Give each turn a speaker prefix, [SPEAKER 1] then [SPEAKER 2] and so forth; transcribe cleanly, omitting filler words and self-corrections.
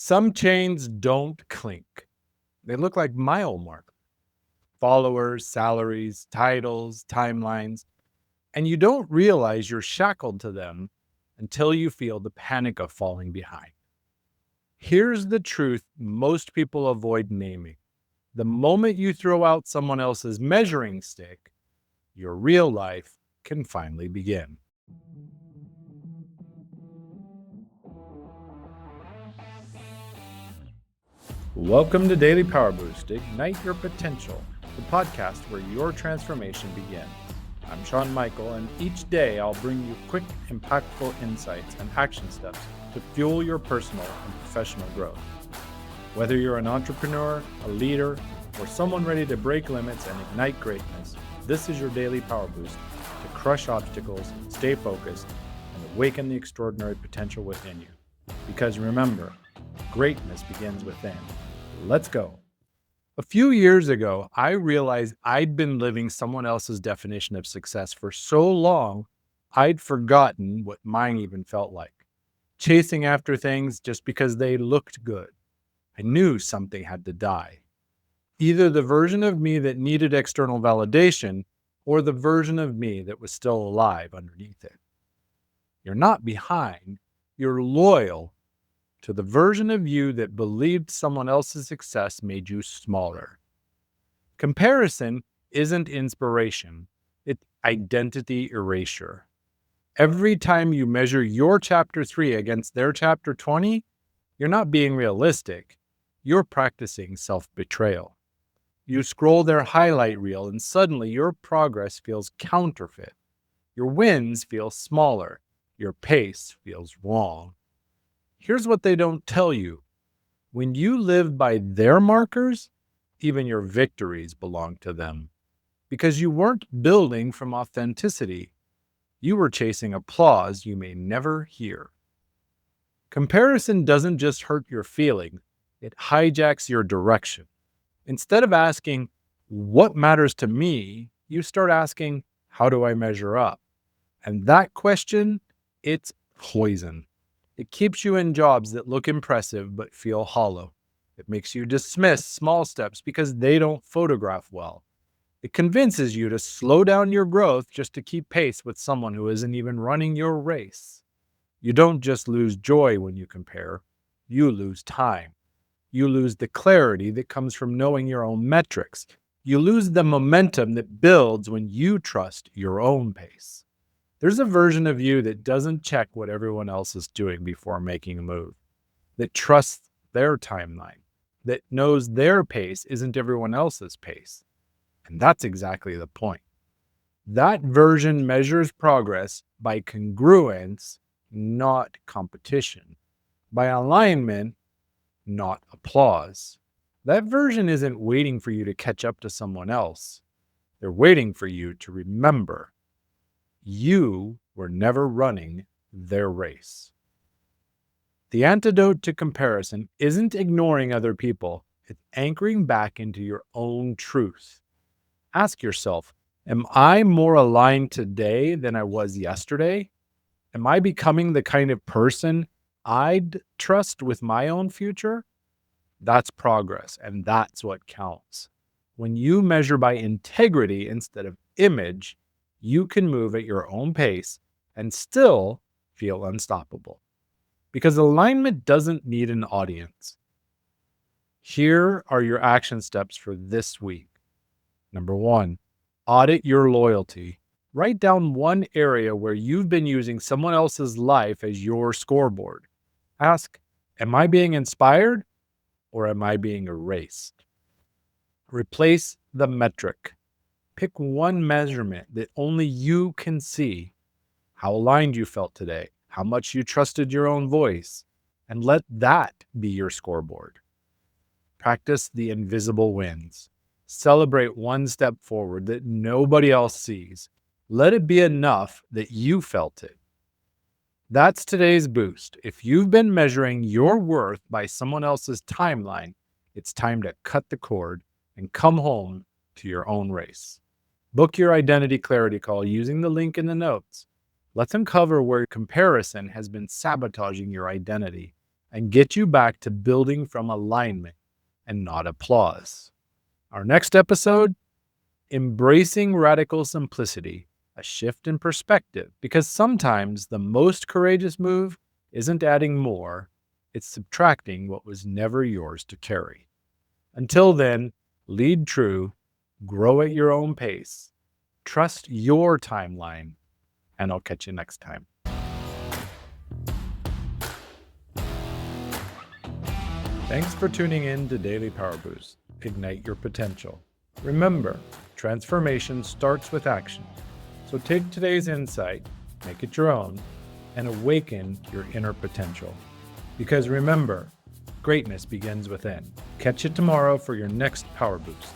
[SPEAKER 1] Some chains don't clink. They look like mile markers, followers, salaries, titles, timelines, and you don't realize you're shackled to them until you feel the panic of falling behind. Here's the truth most people avoid naming. The moment you throw out someone else's measuring stick, your real life can finally begin. Welcome to Daily Power Boost, Ignite Your Potential, the podcast where your transformation begins. I'm Sean Michael, and each day I'll bring you quick, impactful insights and action steps to fuel your personal and professional growth. Whether you're an entrepreneur, a leader, or someone ready to break limits and ignite greatness, this is your daily power boost to crush obstacles, stay focused, and awaken the extraordinary potential within you. Because remember, greatness begins within. Let's go. A few years ago, I realized I'd been living someone else's definition of success for so long, I'd forgotten what mine even felt like. Chasing after things just because they looked good. I knew something had to die. Either the version of me that needed external validation or the version of me that was still alive underneath it. You're not behind, you're loyal to the version of you that believed someone else's success made you smaller. Comparison isn't inspiration, it's identity erasure. Every time you measure your chapter 3 against their chapter 20, you're not being realistic, you're practicing self-betrayal. You scroll their highlight reel and suddenly your progress feels counterfeit. Your wins feel smaller, your pace feels wrong. Here's what they don't tell you. When you live by their markers, even your victories belong to them. Because you weren't building from authenticity. You were chasing applause you may never hear. Comparison doesn't just hurt your feelings, it hijacks your direction. Instead of asking, what matters to me, you start asking, how do I measure up? And that question, it's poison. It keeps you in jobs that look impressive but feel hollow. It makes you dismiss small steps because they don't photograph well. It convinces you to slow down your growth just to keep pace with someone who isn't even running your race. You don't just lose joy when you compare, you lose time. You lose the clarity that comes from knowing your own metrics. You lose the momentum that builds when you trust your own pace. There's a version of you that doesn't check what everyone else is doing before making a move, that trusts their timeline, that knows their pace isn't everyone else's pace. And that's exactly the point. That version measures progress by congruence, not competition, by alignment, not applause. That version isn't waiting for you to catch up to someone else. They're waiting for you to remember you were never running their race. The antidote to comparison isn't ignoring other people, it's anchoring back into your own truth. Ask yourself, am I more aligned today than I was yesterday? Am I becoming the kind of person I'd trust with my own future? That's progress, and that's what counts. When you measure by integrity instead of image, you can move at your own pace and still feel unstoppable. Because alignment doesn't need an audience. Here are your action steps for this week. Number 1, audit your loyalty. Write down one area where you've been using someone else's life as your scoreboard. Ask, am I being inspired or am I being erased? Replace the metric. Pick one measurement that only you can see. How aligned you felt today, how much you trusted your own voice, and let that be your scoreboard. Practice the invisible wins. Celebrate one step forward that nobody else sees. Let it be enough that you felt it. That's today's boost. If you've been measuring your worth by someone else's timeline, it's time to cut the cord and come home to your own race. Book your identity clarity call using the link in the notes. Let's uncover where comparison has been sabotaging your identity and get you back to building from alignment and not applause. Our next episode, embracing radical simplicity, a shift in perspective, because sometimes the most courageous move isn't adding more, it's subtracting what was never yours to carry. Until then, lead true, grow at your own pace, trust your timeline, and I'll catch you next time. Thanks for tuning in to Daily Power Boost. Ignite your potential. Remember, transformation starts with action. So take today's insight, make it your own, and awaken your inner potential. Because remember, greatness begins within. Catch you tomorrow for your next Power Boost.